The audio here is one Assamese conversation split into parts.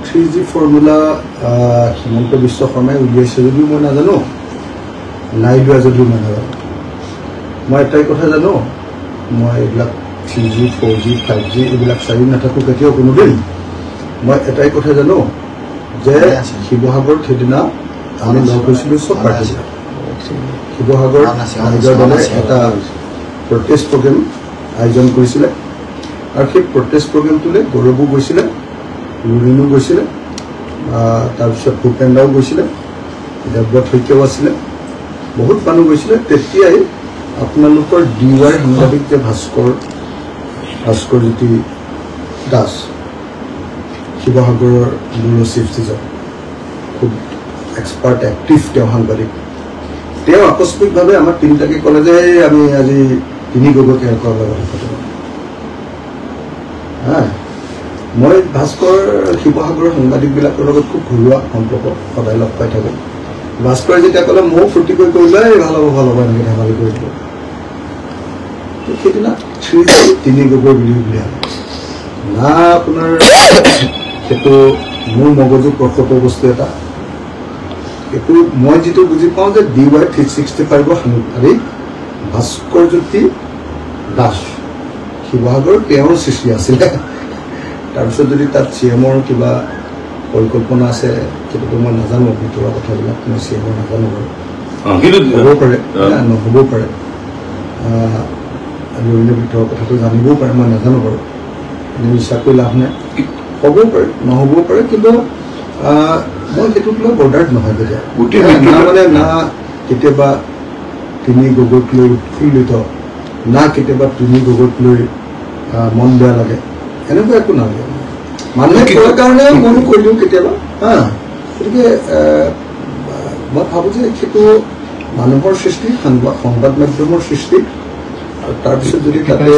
3G ফৰ্মুলা হিমন্ত বিশ্ব শৰ্মাই উলিয়াইছে যদিও মই নাজানো, নাই লোৱা যদিও মই নাজানো। মই এটাই কথা জানো, মই এইবিলাক 3G 4G 5G এইবিলাক চাৰি নাথাকোঁ কেতিয়াও কোনোদিন। মই এটাই কথা জানো যে শিৱসাগৰত সেইদিনা আমি লগ হৈছিলোঁ চব পাৰ্টি। শিৱসাগৰত ৰাইজৰ দলে এটা প্ৰটেষ্ট প্ৰগ্ৰেম আয়োজন কৰিছিলে আৰু সেই প্ৰটেষ্ট প্ৰগ্ৰেমটোলৈ গৌৰৱো গৈছিলে, লুৰিণো গৈছিলে, তাৰপিছত ভূপেন্দ্ৰও গৈছিলে, দেৱব্ৰত শইকীয়াও আছিলে, বহুত মানুহ গৈছিলে। তেতিয়াই আপোনালোকৰ DY সাংবাদিক যে ভাস্কৰজ্যোতি দাস, শিৱসাগৰৰ ব্যুৰ' চিফ টিচাৰ, খুব এক্সপাৰ্ট এক্টিভ তেওঁ সাংবাদিক, তেওঁ আকস্মিকভাৱে আমাক তিনিটাকে ক'লে যে আমি আজি তিনি গগৈ তেওঁলোকৰ লগত কথা পাতিম। মই ভাস্কৰ শিৱসাগৰৰ সাংবাদিকবিলাকৰ লগত খুব ঘৰুৱা সম্পৰ্ক, সদায় লগ পাই থাকোঁ। ভাস্কৰে যেতিয়া ক'লে ময়ো ফূৰ্তি কৰি কৰিলে ভাল হ'ব এনেকৈ ধেমালি কৰি দিলোঁ। সেইদিনা 3G তিনি গগৈ বুলি উলিয়ালে না। আপোনাৰ সেইটো মোৰ মগজু প্ৰকট বস্তু এটা। এইটো মই যিটো বুজি পাওঁ যে DY 365ৰ সাংবাদিক ভাস্কৰজ্যোতি দাস শিৱসাগৰ তেওঁৰ সৃষ্টি আছিলে। তাৰপিছত যদি তাত CMৰ কিবা পৰিকল্পনা আছে সেইটোতো মই নাজানো, ভিতৰুৱা কথাবিলাক মই CMৰ নাজানো বাৰু, হ'ব পাৰে নহ'বও পাৰে, লুৰিণৰ ভিতৰৰ কথাটো জানিবও পাৰে, মই নাজানো বাৰু, বিশ্বাস কৰি লাভ নাই, হ'বও পাৰে নহ'বও পাৰে। কিন্তু মই সেইটোক লৈ বৰ্ডাৰ্ড নহয় কেতিয়া না, মানে না কেতিয়াবা তিনি গগৈক লৈ উৎফুল্লিত, না কেতিয়াবা তিনি গগৈক লৈ মন বেয়া লাগে, এনেকুৱা একো নালাগে। মানুহে কোৱাৰ কাৰণে ময়ো কৈ দিওঁ কেতিয়াবা। গতিকে মই ভাবোঁ যে সেইটো মানুহৰ সৃষ্টি, সংবাদ মাধ্যমৰ সৃষ্টি, আৰু তাৰপিছত যদি তাতে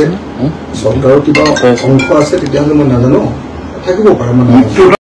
চৰকাৰৰ কিবা অংশ আছে তেতিয়াহ'লে মই নাজানো, থাকিব পাৰে, মই নাজানো।